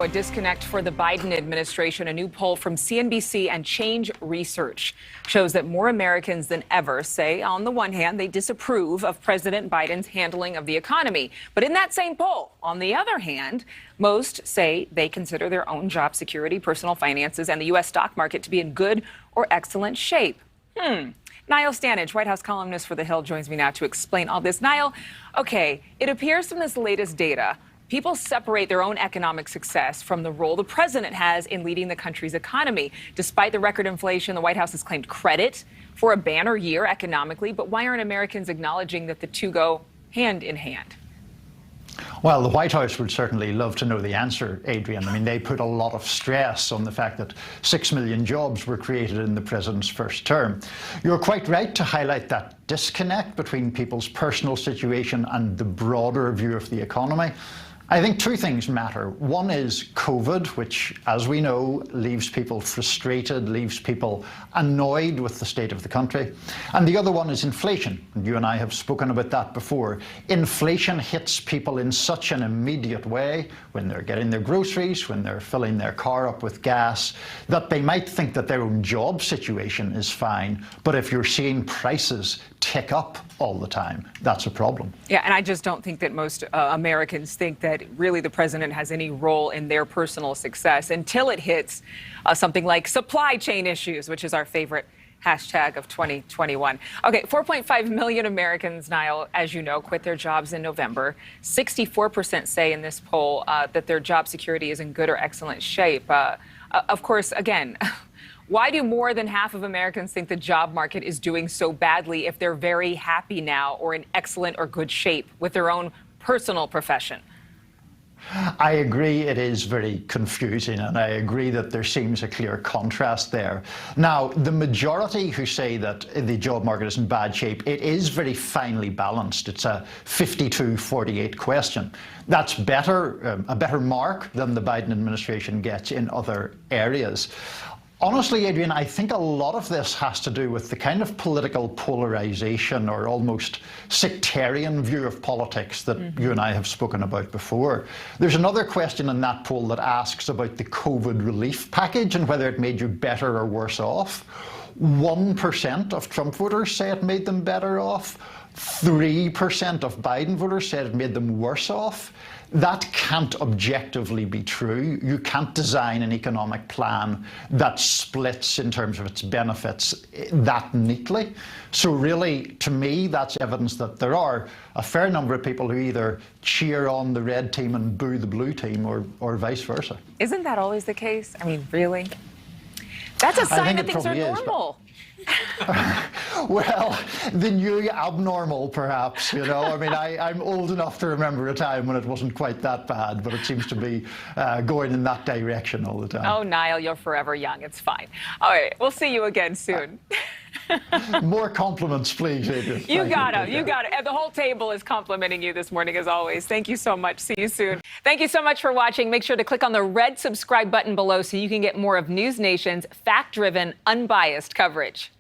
A disconnect for the Biden administration. A new poll from CNBC and Change Research shows that more Americans than ever say, on the one hand, they disapprove of President Biden's handling of the economy. But in that same poll, on the other hand, most say they consider their own job security, personal finances, and the U.S. stock market to be in good or excellent shape. Niall Stanage, White House columnist for The Hill, joins me now to explain all this. Niall, okay, it appears from this latest data, people separate their own economic success from the role the president has in leading the country's economy. Despite the record inflation, the White House has claimed credit for a banner year economically. But why aren't Americans acknowledging that the two go hand in hand? Well, the White House would certainly love to know the answer, Adrian. I mean, they put a lot of stress on the fact that 6 million jobs were created in the president's first term. You're quite right to highlight that disconnect between people's personal situation and the broader view of the economy. I think two things matter. One is COVID, which, as we know, leaves people frustrated, leaves people annoyed with the state of the country. And the other one is inflation. And you and I have spoken about that before. Inflation hits people in such an immediate way when they're getting their groceries, when they're filling their car up with gas, that they might think that their own job situation is fine. But if you're seeing prices tick up all the time, that's a problem. Yeah, and I just don't think that most Americans think that really the president has any role in their personal success until it hits something like supply chain issues, which is our favorite hashtag of 2021. Okay, 4.5 million Americans, Niall, as you know, quit their jobs in November. 64% say in this poll that their job security is in good or excellent shape. Of course, again, why do more than half of Americans think the job market is doing so badly if they're very happy now or in excellent or good shape with their own personal profession? I agree it is very confusing, and I agree that there seems a clear contrast there. Now, the majority who say that the job market is in bad shape, it is very finely balanced. It's a 52-48 question. That's better, a better mark than the Biden administration gets in other areas. Honestly, Adrian, I think a lot of this has to do with the kind of political polarization or almost sectarian view of politics that you and I have spoken about before. There's another question in that poll that asks about the COVID relief package and whether it made you better or worse off. 1% of Trump voters say it made them better off. 3% of Biden voters said it made them worse off. That can't objectively be true. You can't design an economic plan that splits in terms of its benefits that neatly. So really, to me, that's evidence that there are a fair number of people who either cheer on the red team and boo the blue team or vice versa. Isn't that always the case? I mean, really? That's a sign that things are normal. Well, the new abnormal, perhaps, you know. I mean, I'm old enough to remember a time when it wasn't quite that bad, but it seems to be going in that direction all the time. Oh, Niall, you're forever young. It's fine. All right, we'll see you again soon. More compliments, please, Adrian. You got it. And the whole table is complimenting you this morning, as always. Thank you so much. See you soon. Thank you so much for watching. Make sure to click on the red subscribe button below so you can get more of NewsNation's fact-driven, unbiased coverage.